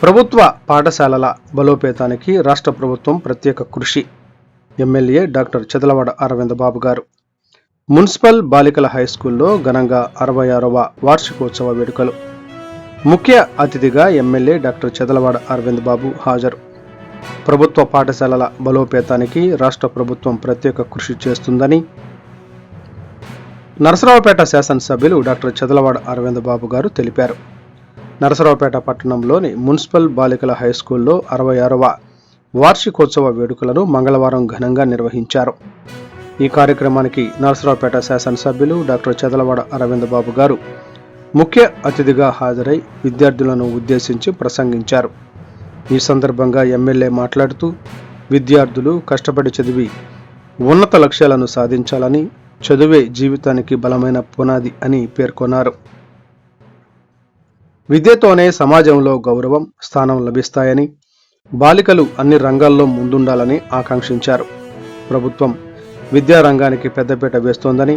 ప్రభుత్వ పాఠశాలల బలోపేతానికి రాష్ట్ర ప్రభుత్వం ప్రత్యేక కృషి. ఎమ్మెల్యే డాక్టర్ చదలవాడ అరవింద్ బాబు గారు మున్సిపల్ బాలికల హైస్కూల్లో ఘనంగా 66వ వార్షికోత్సవ వేడుకలు. ముఖ్య అతిథిగా ఎమ్మెల్యే డాక్టర్ చదలవాడ అరవింద్ బాబు హాజరు. ప్రభుత్వ పాఠశాలల బలోపేతానికి రాష్ట్ర ప్రభుత్వం ప్రత్యేక కృషి చేస్తుందని నరసరావుపేట శాసనసభ్యులు డాక్టర్ చదలవాడ అరవింద్ బాబు గారు తెలిపారు. నరసరావుపేట పట్టణంలోని మున్సిపల్ బాలికల హైస్కూల్లో 66వ వార్షికోత్సవ వేడుకలను మంగళవారం ఘనంగా నిర్వహించారు. ఈ కార్యక్రమానికి నరసరావుపేట శాసనసభ్యులు డాక్టర్ చదలవాడ అరవింద్ బాబు గారు ముఖ్య అతిథిగా హాజరై విద్యార్థులను ఉద్దేశించి ప్రసంగించారు. ఈ సందర్భంగా ఎమ్మెల్యే మాట్లాడుతూ విద్యార్థులు కష్టపడి చదివి ఉన్నత లక్ష్యాలను సాధించాలని, చదువే జీవితానికి బలమైన పునాది అని పేర్కొన్నారు. విద్యతోనే సమాజంలో గౌరవం, స్థానం లభిస్తాయని, బాలికలు అన్ని రంగాల్లో ముందుండాలని ఆకాంక్షించారు. ప్రభుత్వం విద్యారంగానికి పెద్దపీట వేస్తోందని,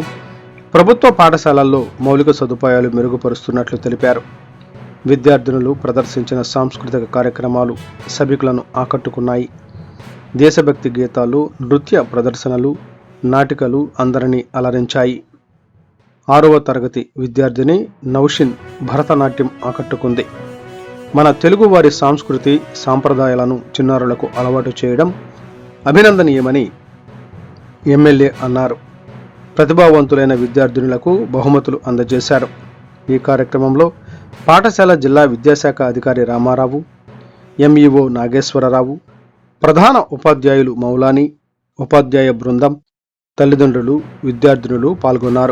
ప్రభుత్వ పాఠశాలల్లో మౌలిక సదుపాయాలు మెరుగుపరుస్తున్నట్లు తెలిపారు. విద్యార్థినులు ప్రదర్శించిన సాంస్కృతిక కార్యక్రమాలు సభికులను ఆకట్టుకున్నాయి. దేశభక్తి గీతాలు, నృత్య ప్రదర్శనలు, నాటికలు అందరినీ అలరించాయి. 6వ తరగతి విద్యార్థిని నౌషిన్ భరతనాట్యం ఆకట్టుకుంది. మన తెలుగువారి సంస్కృతి సాంప్రదాయాలను చిన్నారులకు అలవాటు చేయడం అభినందనీయమని ఎమ్మెల్యే అన్నారు. ప్రతిభావంతులైన విద్యార్థినులకు బహుమతులు అందజేశారు. ఈ కార్యక్రమంలో పాఠశాల జిల్లా విద్యాశాఖ అధికారి రామారావు, ఎంఈఓ నాగేశ్వరరావు, ప్రధాన ఉపాధ్యాయులు మౌలాని, ఉపాధ్యాయ బృందం, తల్లిదండ్రులు, విద్యార్థినులు పాల్గొన్నారు.